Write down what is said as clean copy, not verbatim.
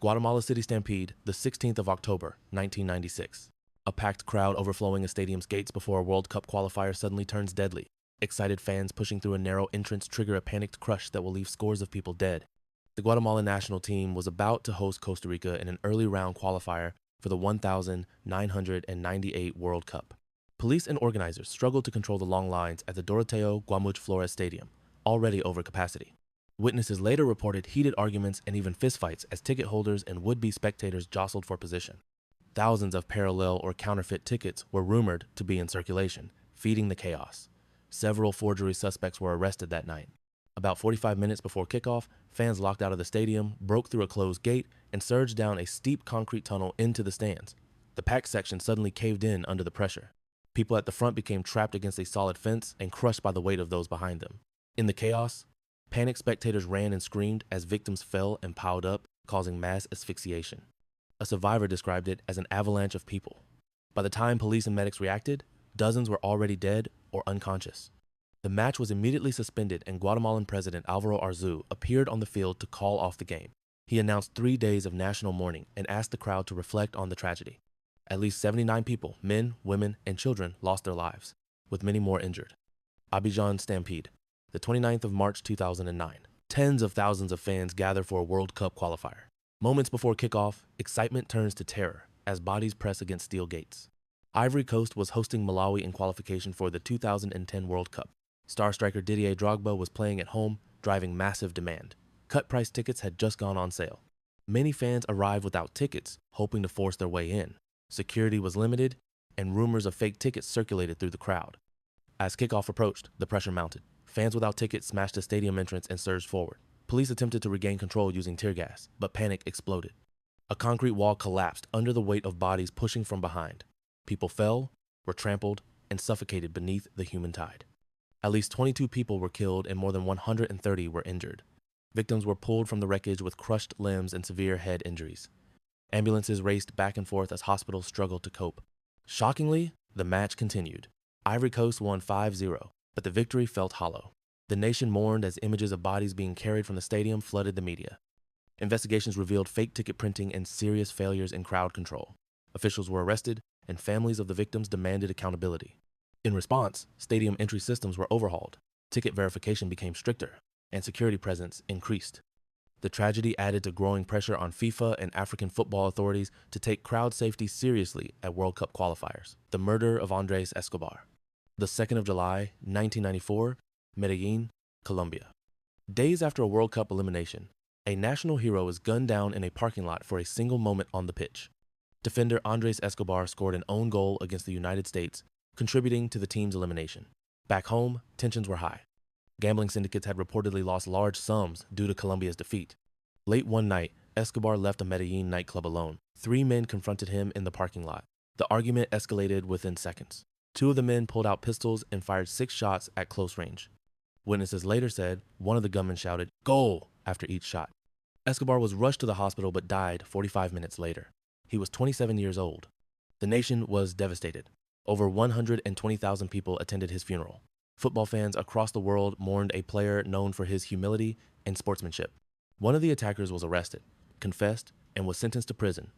Guatemala City Stampede, the 16th of October, 1996. A packed crowd overflowing a stadium's gates before a World Cup qualifier suddenly turns deadly. Excited fans pushing through a narrow entrance trigger a panicked crush that will leave scores of people dead. The Guatemalan national team was about to host Costa Rica in an early round qualifier for the 1998 World Cup. Police and organizers struggled to control the long lines at the Doroteo Guamuch Flores Stadium, already over capacity. Witnesses later reported heated arguments and even fistfights as ticket holders and would-be spectators jostled for position. Thousands of parallel or counterfeit tickets were rumored to be in circulation, feeding the chaos. Several forgery suspects were arrested that night. About 45 minutes before kickoff, fans locked out of the stadium, broke through a closed gate, and surged down a steep concrete tunnel into the stands. The packed section suddenly caved in under the pressure. People at the front became trapped against a solid fence and crushed by the weight of those behind them. In the chaos, panicked spectators ran and screamed as victims fell and piled up, causing mass asphyxiation. A survivor described it as an avalanche of people. By the time police and medics reacted, dozens were already dead or unconscious. The match was immediately suspended and Guatemalan President Alvaro Arzu appeared on the field to call off the game. He announced 3 days of national mourning and asked the crowd to reflect on the tragedy. At least 79 people, men, women, and children, lost their lives, with many more injured. Abidjan Stampede, the 29th of March 2009. Tens of thousands of fans gather for a World Cup qualifier. Moments before kickoff, excitement turns to terror as bodies press against steel gates. Ivory Coast was hosting Malawi in qualification for the 2010 World Cup. Star striker Didier Drogba was playing at home, driving massive demand. Cut-price tickets had just gone on sale. Many fans arrived without tickets, hoping to force their way in. Security was limited, and rumors of fake tickets circulated through the crowd. As kickoff approached, the pressure mounted. Fans without tickets smashed the stadium entrance and surged forward. Police attempted to regain control using tear gas, but panic exploded. A concrete wall collapsed under the weight of bodies pushing from behind. People fell, were trampled, and suffocated beneath the human tide. At least 22 people were killed and more than 130 were injured. Victims were pulled from the wreckage with crushed limbs and severe head injuries. Ambulances raced back and forth as hospitals struggled to cope. Shockingly, the match continued. Ivory Coast won 5-0, but the victory felt hollow. The nation mourned as images of bodies being carried from the stadium flooded the media. Investigations revealed fake ticket printing and serious failures in crowd control. Officials were arrested, and families of the victims demanded accountability. In response, stadium entry systems were overhauled, ticket verification became stricter, and security presence increased. The tragedy added to growing pressure on FIFA and African football authorities to take crowd safety seriously at World Cup qualifiers. The murder of Andrés Escobar. The 2nd of July, 1994, Medellin, Colombia. Days after a World Cup elimination, a national hero is gunned down in a parking lot for a single moment on the pitch. Defender Andrés Escobar scored an own goal against the United States, contributing to the team's elimination. Back home, tensions were high. Gambling syndicates had reportedly lost large sums due to Colombia's defeat. Late one night, Escobar left a Medellin nightclub alone. 3 men confronted him in the parking lot. The argument escalated within seconds. 2 of the men pulled out pistols and fired 6 shots at close range. Witnesses later said one of the gunmen shouted, "Goal!" after each shot. Escobar was rushed to the hospital but died 45 minutes later. He was 27 years old. The nation was devastated. Over 120,000 people attended his funeral. Football fans across the world mourned a player known for his humility and sportsmanship. One of the attackers was arrested, confessed, and was sentenced to prison.